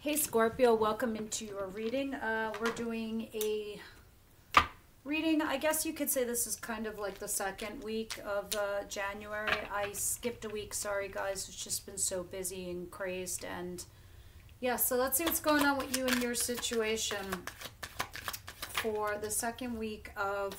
Hey Scorpio, welcome into your reading. We're doing a reading. I guess you could say this is kind of like the second week of January. I skipped a week, sorry guys. It's just been so busy and crazed. And yeah, so let's see what's going on with you and your situation for the second week of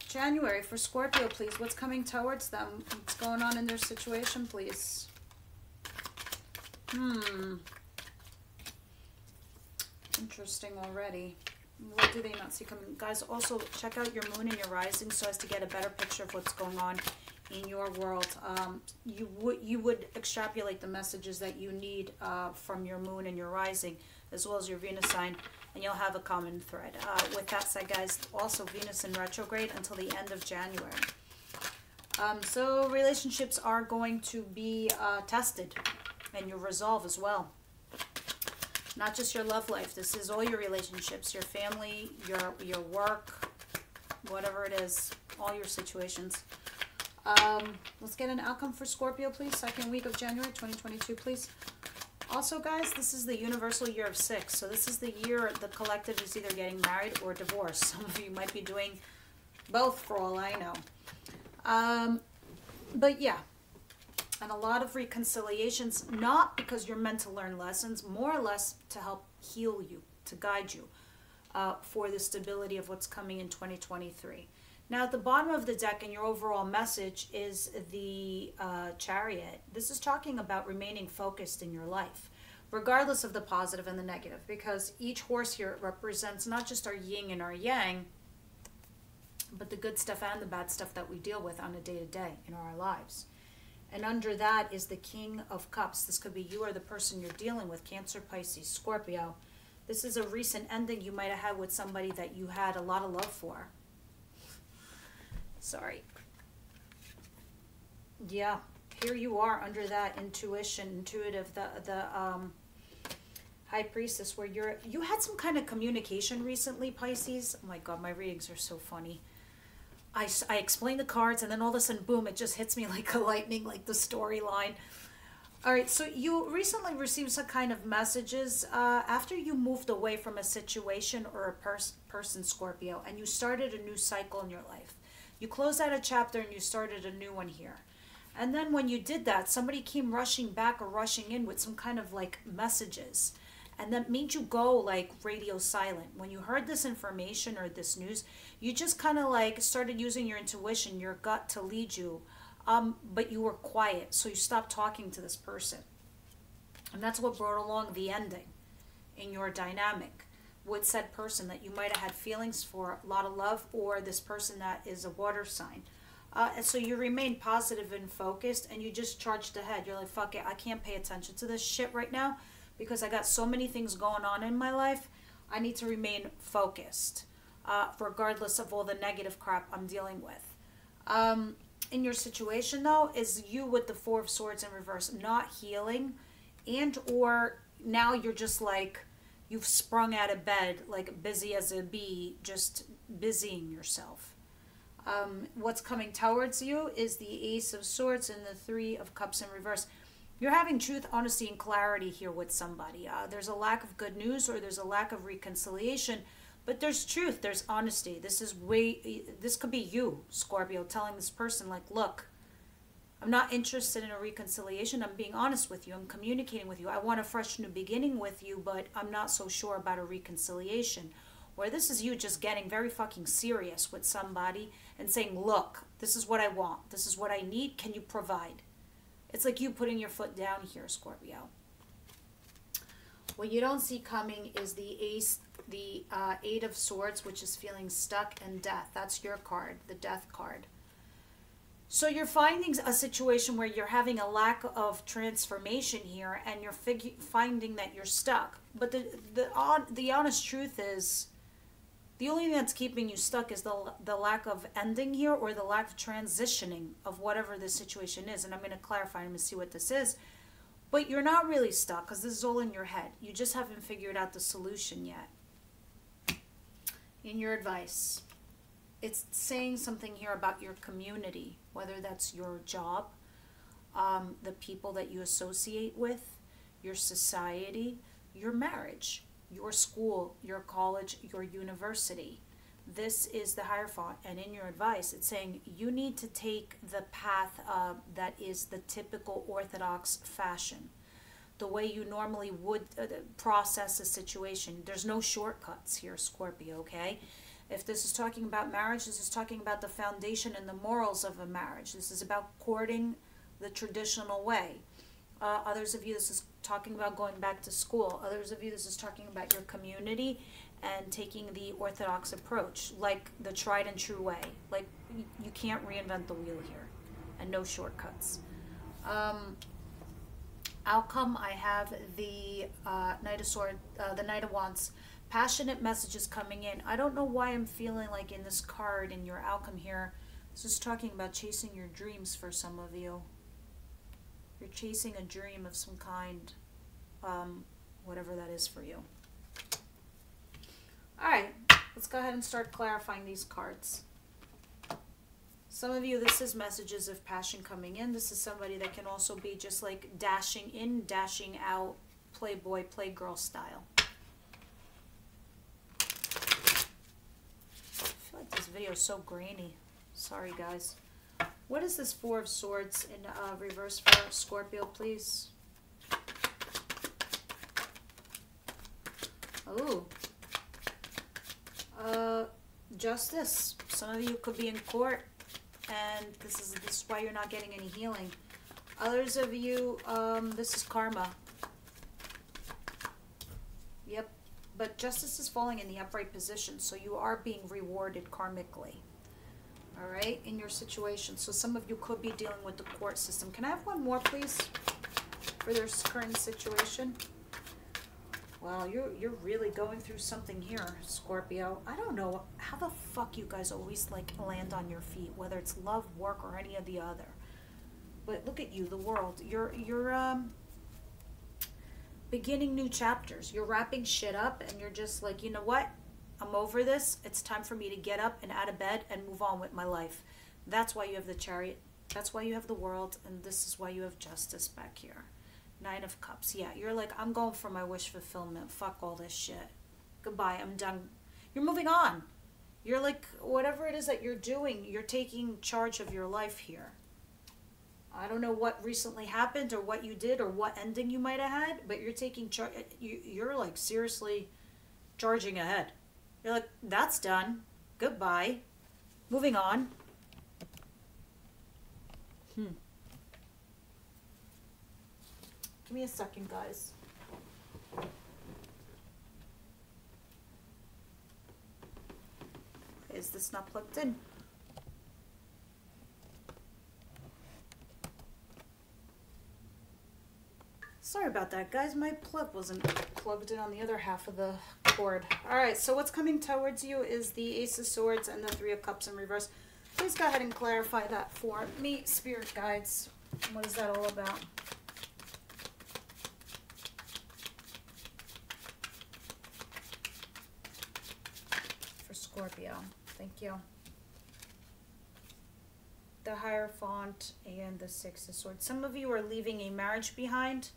January. For Scorpio, please, what's coming towards them? What's going on in their situation, please? Interesting already. What do they not see coming? Guys, also check out your moon and your rising so as to get a better picture of what's going on in your world. You would extrapolate the messages that you need from your moon and your rising, as well as your Venus sign, and you'll have a common thread. With that said, guys, also Venus in retrograde until the end of January. So relationships are going to be tested, and your resolve as well. Not just your love life. This is all your relationships, your family, your work, whatever it is, all your situations. Let's get an outcome for Scorpio, please. Second week of January 2022, please. Also, guys, this is the universal year of 6. So this is the year the collective is either getting married or divorced. Some of you might be doing both for all I know. But yeah. And a lot of reconciliations, not because you're meant to learn lessons, more or less to help heal you, to guide you for the stability of what's coming in 2023. Now, at the bottom of the deck in your overall message is the Chariot. This is talking about remaining focused in your life, regardless of the positive and the negative, because each horse here represents not just our yin and our yang, but the good stuff and the bad stuff that we deal with on a day-to-day in our lives. And under that is the King of Cups. This could be you or the person you're dealing with, Cancer, Pisces, Scorpio. This is a recent ending you might have had with somebody that you had a lot of love for. Sorry. Yeah, here you are under that intuitive, the High Priestess, where you had some kind of communication recently, Pisces. Oh my God, my readings are so funny. I explain the cards, and then all of a sudden, boom, it just hits me like a lightning, like the storyline. All right, so you recently received some kind of messages after you moved away from a situation or a person, Scorpio, and you started a new cycle in your life. You closed out a chapter and you started a new one here. And then when you did that, somebody came rushing back or rushing in with some kind of like messages. And that made you go like radio silent. When you heard this information or this news, you just kind of like started using your intuition, your gut to lead you. But you were quiet, so you stopped talking to this person. And that's what brought along the ending in your dynamic with said person that you might have had feelings for, a lot of love, or this person that is a water sign. And so you remained positive and focused, and you just charged ahead. You're like, fuck it, I can't pay attention to this shit right now, because I got so many things going on in my life. I need to remain focused, regardless of all the negative crap I'm dealing with. In your situation, though, is you with the Four of Swords in reverse, not healing, and or now you're just like, you've sprung out of bed, like busy as a bee, just busying yourself. What's coming towards you is the Ace of Swords and the Three of Cups in reverse. You're having truth, honesty, and clarity here with somebody. There's a lack of good news, or there's a lack of reconciliation, but there's truth, there's honesty. This could be you, Scorpio, telling this person, like, look, I'm not interested in a reconciliation. I'm being honest with you. I'm communicating with you. I want a fresh new beginning with you, but I'm not so sure about a reconciliation. Where this is you just getting very fucking serious with somebody and saying, look, this is what I want. This is what I need. Can you provide? It's like you putting your foot down here, Scorpio. What you don't see coming is the Eight of Swords, which is feeling stuck, and death. That's your card, the death card. So you're finding a situation where you're having a lack of transformation here, and you're finding that you're stuck. But the honest truth is, the only thing that's keeping you stuck is the lack of ending here, or the lack of transitioning of whatever the situation is. And I'm going to clarify, I'm going to see what this is. But you're not really stuck, because this is all in your head. You just haven't figured out the solution yet. In your advice, it's saying something here about your community, whether that's your job, the people that you associate with, your society, your marriage, your school, your college, your university. This is the Hierophant, and in your advice, it's saying you need to take the path that is the typical Orthodox fashion, the way you normally would process a situation. There's no shortcuts here, Scorpio, okay? If this is talking about marriage, this is talking about the foundation and the morals of a marriage. This is about courting the traditional way. Others of you, this is talking about going back to school. Others of you, this is talking about your community and taking the Orthodox approach, like the tried and true way. Like, you can't reinvent the wheel here, and no shortcuts. Outcome, I have the Knight of Swords, the Knight of Wands. Passionate messages coming in. I don't know why I'm feeling like in this card, in your outcome here, this is talking about chasing your dreams for some of you. You're chasing a dream of some kind, whatever that is for you. Alright, let's go ahead and start clarifying these cards. Some of you, this is messages of passion coming in. This is somebody that can also be just like dashing in, dashing out, playboy, playgirl style. I feel like this video is so grainy. Sorry, guys. What is this Four of Swords in reverse for Scorpio, please? Ooh. Justice. Some of you could be in court, and this is why you're not getting any healing. Others of you, this is karma. Yep. But justice is falling in the upright position, so you are being rewarded karmically. All right, in your situation. So some of you could be dealing with the court system. Can I have one more, please, for their current situation? Wow, you're really going through something here, Scorpio. I don't know how the fuck you guys always like land on your feet, whether it's love, work, or any of the other. But look at you, the world. You're beginning new chapters. You're wrapping shit up, and you're just like, you know what? I'm over this. It's time for me to get up and out of bed and move on with my life. That's why you have the Chariot. That's why you have the World, and this is why you have Justice back here. Nine of Cups. Yeah, you're like, I'm going for my wish fulfillment. Fuck all this shit. Goodbye. I'm done. You're moving on. You're like, whatever it is that you're doing, you're taking charge of your life here. I don't know what recently happened or what you did or what ending you might have had, but you're taking charge. You're like seriously charging ahead. You're like, that's done. Goodbye. Moving on. Give me a second, guys. Is this not plugged in? Sorry about that, guys. My plug wasn't plugged in on the other half of the cord. Alright, so what's coming towards you is the Ace of Swords and the Three of Cups in reverse. Please go ahead and clarify that for me, Spirit Guides. What is that all about? For Scorpio. Thank you. The Hierophant and the Six of Swords. Some of you are leaving a marriage behind.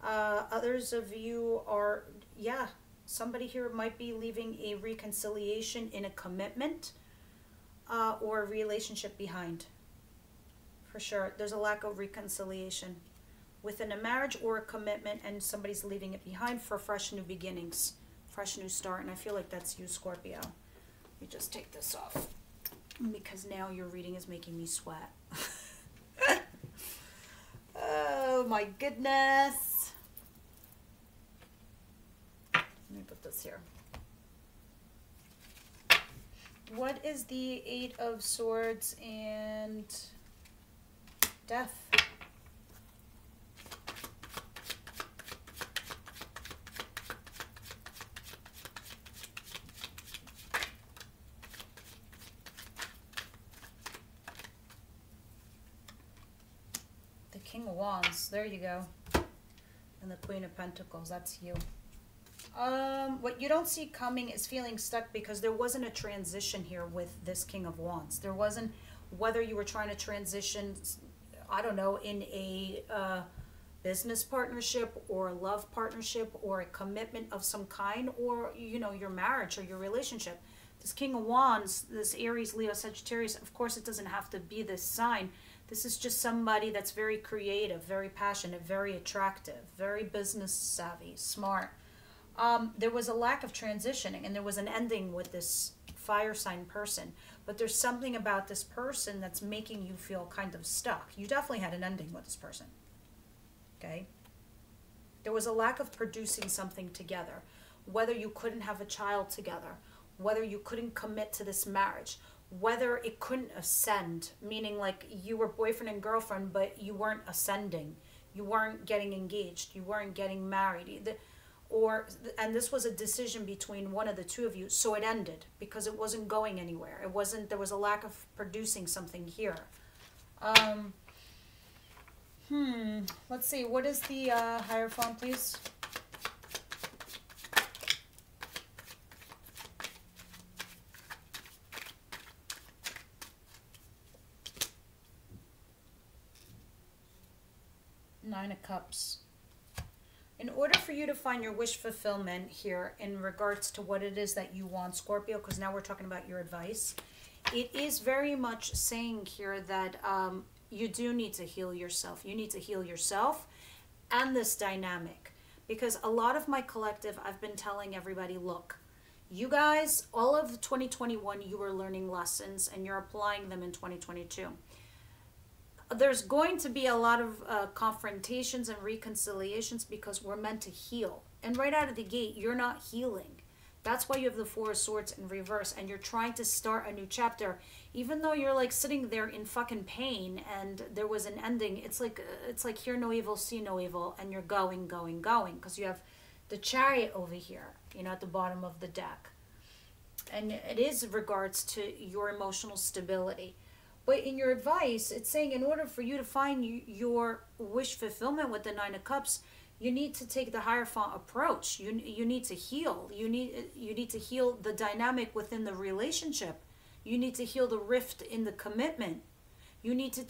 Others of you are, yeah, somebody here might be leaving a reconciliation in a commitment or a relationship behind. For sure. There's a lack of reconciliation within a marriage or a commitment, and somebody's leaving it behind for fresh new beginnings, fresh new start. And I feel like that's you, Scorpio. Let me just take this off because now your reading is making me sweat. Oh my goodness. Let me put this here. What is the Eight of Swords and Death? The King of Wands. There you go. And the Queen of Pentacles. That's you. What you don't see coming is feeling stuck because there wasn't a transition here with this King of Wands. There wasn't, whether you were trying to transition, I don't know, in a business partnership or a love partnership or a commitment of some kind, or, you know, your marriage or your relationship. This King of Wands, this Aries, Leo, Sagittarius, of course it doesn't have to be this sign. This is just somebody that's very creative, very passionate, very attractive, very business savvy, smart. There was a lack of transitioning, and there was an ending with this fire sign person. But there's something about this person that's making you feel kind of stuck. You definitely had an ending with this person. Okay? There was a lack of producing something together. Whether you couldn't have a child together, whether you couldn't commit to this marriage, whether it couldn't ascend, meaning like you were boyfriend and girlfriend, but you weren't ascending. You weren't getting engaged. You weren't getting married. And this was a decision between one of the two of you, so it ended because it wasn't going anywhere. There was a lack of producing something here. Let's see, what is the Hierophant, please? Nine of Cups. In order for you to find your wish fulfillment here in regards to what it is that you want, Scorpio, because now we're talking about your advice, it is very much saying here that you do need to heal yourself. You need to heal yourself and this dynamic. Because a lot of my collective, I've been telling everybody, look, you guys, all of 2021, you were learning lessons and you're applying them in 2022. There's going to be a lot of confrontations and reconciliations because we're meant to heal. And right out of the gate, you're not healing. That's why you have the Four of Swords in reverse and you're trying to start a new chapter. Even though you're like sitting there in fucking pain and there was an ending, it's like hear no evil, see no evil, and you're going, because you have the Chariot over here, you know, at the bottom of the deck. And it is in regards to your emotional stability. But in your advice, it's saying in order for you to find your wish fulfillment with the Nine of Cups, you need to take the Hierophant approach. You need to heal. You need to heal the dynamic within the relationship. You need to heal the rift in the commitment. You need to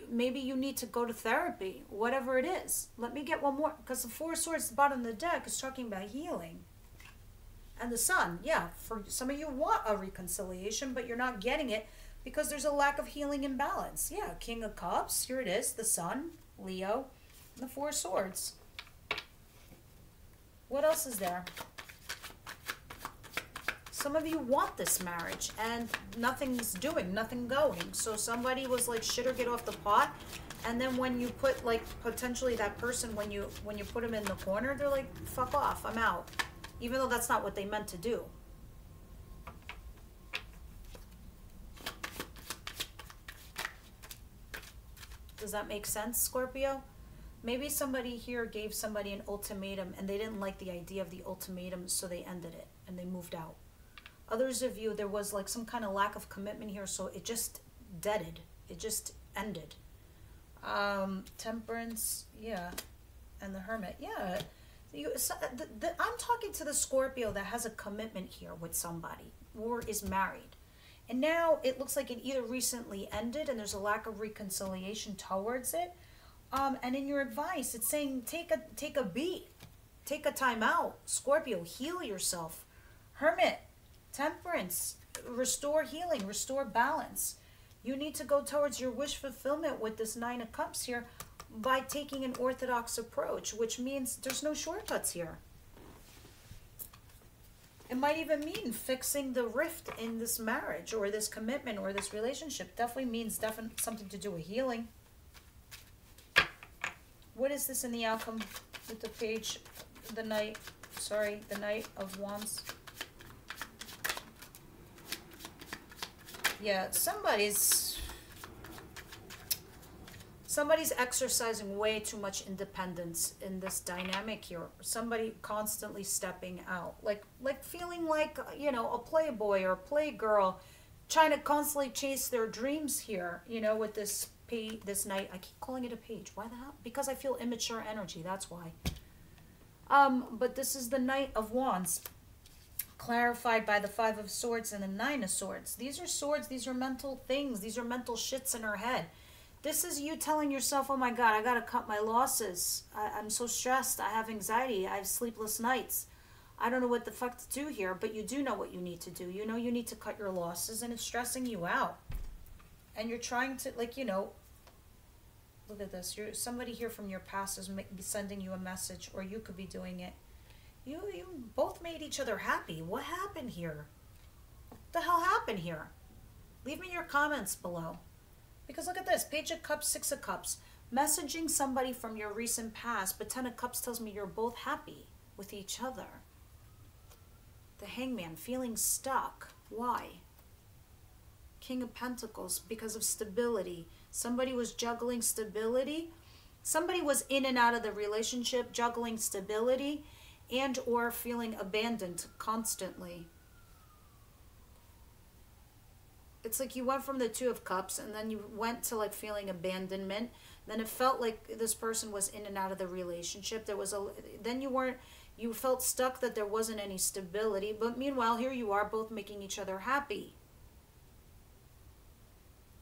maybe you need to go to therapy, whatever it is. Let me get one more, because the Four of Swords at the bottom of the deck is talking about healing. And the Sun, yeah, for some of you want a reconciliation, but you're not getting it because there's a lack of healing imbalance. Yeah, King of Cups, here it is, the Sun, Leo, and the Four of Swords. What else is there? Some of you want this marriage and nothing's nothing going. So somebody was like, shit or get off the pot. And then when you put like potentially that person, when you put them in the corner, they're like, fuck off, I'm out. Even though that's not what they meant to do. Does that make sense, Scorpio? Maybe somebody here gave somebody an ultimatum and they didn't like the idea of the ultimatum, so they ended it and they moved out. Others of you, there was like some kind of lack of commitment here, so it just deaded. It just ended. Temperance, yeah. And the Hermit, yeah. I'm talking to the Scorpio that has a commitment here with somebody or is married. And now it looks like it either recently ended and there's a lack of reconciliation towards it. And in your advice, it's saying take a beat. Take a time out. Scorpio, heal yourself. Hermit, Temperance, restore healing, restore balance. You need to go towards your wish fulfillment with this Nine of Cups here by taking an orthodox approach, which means there's no shortcuts here. It might even mean fixing the rift in this marriage or this commitment or this relationship. Definitely means something to do with healing. What is this in the outcome with the page, the Knight of Wands? Yeah, somebody's exercising way too much independence in this dynamic here. Somebody constantly stepping out, like feeling like, you know, a playboy or a playgirl, trying to constantly chase their dreams here, you know, with this Knight. I keep calling it a page. Why the hell? Because I feel immature energy, that's why. But this is the Knight of Wands, clarified by the Five of Swords and the Nine of Swords. These are swords, these are mental things, these are mental shits in her head. This is you telling yourself, oh my God, I got to cut my losses. I'm so stressed. I have anxiety. I have sleepless nights. I don't know what the fuck to do here, but you do know what you need to do. You know you need to cut your losses, and it's stressing you out. And you're trying to, like, you know, look at this. Somebody here from your past is sending you a message, or you could be doing it. You both made each other happy. What happened here? What the hell happened here? Leave me your comments below. Because look at this. Page of Cups, Six of Cups. Messaging somebody from your recent past, but Ten of Cups tells me you're both happy with each other. The Hangman, feeling stuck. Why? King of Pentacles, because of stability. Somebody was juggling stability. Somebody was in and out of the relationship, juggling stability and or feeling abandoned constantly. It's like you went from the Two of Cups and then you went to like feeling abandonment. Then it felt like this person was in and out of the relationship. Then you felt stuck that there wasn't any stability. But meanwhile, here you are both making each other happy.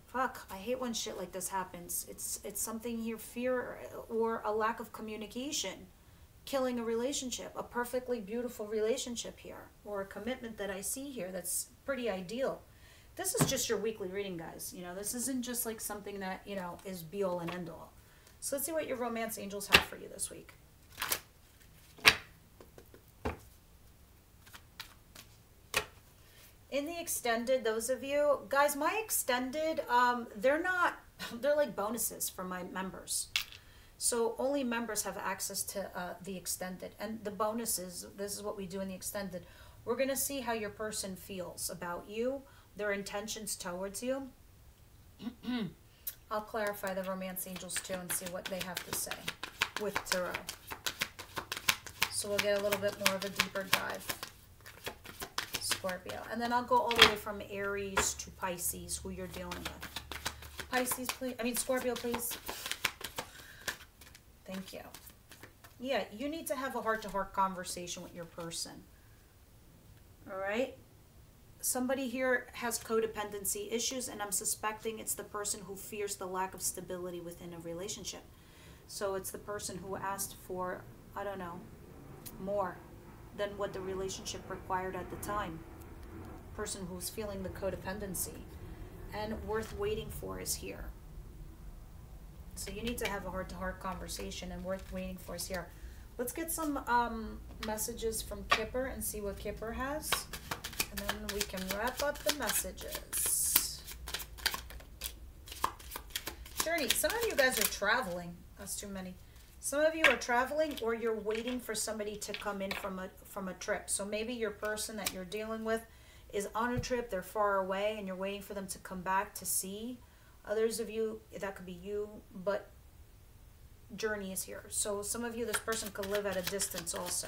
Fuck, I hate when shit like this happens. It's something here, fear or a lack of communication, killing a relationship, a perfectly beautiful relationship here, or a commitment that I see here that's pretty ideal. This is just your weekly reading, guys. You know, this isn't just like something that, you know, is be all and end all. So let's see what your romance angels have for you this week. In the extended, those of you, guys, my extended, they're like bonuses for my members. So only members have access to the extended. And the bonuses, this is what we do in the extended. We're going to see how your person feels about you, their intentions towards you. I'll clarify the romance angels too and see what they have to say with tarot. So we'll get a little bit more of a deeper dive. Scorpio. And then I'll go all the way from Aries to Pisces, who you're dealing with. Pisces, please. I mean, Scorpio, please. Thank you. Yeah, you need to have a heart-to-heart conversation with your person. All right? Somebody here has codependency issues, and I'm suspecting it's the person who fears the lack of stability within a relationship. So it's the person who asked for, I don't know, more than what the relationship required at the time. Person who's feeling the codependency and worth waiting for is here. So you need to have a heart-to-heart conversation, and worth waiting for is here. Let's get some messages from Kipper and see what Kipper has, and then we can wrap up the messages. Journey, some of you guys are traveling. That's too many. Some of you are traveling, or you're waiting for somebody to come in from a trip. So maybe your person that you're dealing with is on a trip, they're far away, and you're waiting for them to come back to see. Others of you, that could be you, but journey is here. So some of you, this person could live at a distance also.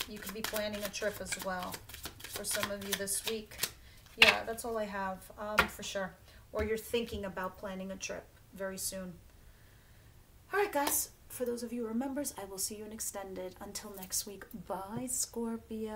You could be planning a trip as well for some of you this week. Yeah, that's all I have for sure. Or you're thinking about planning a trip very soon. All right, guys. For those of you who are members, I will see you in extended. Until next week, bye, Scorpio.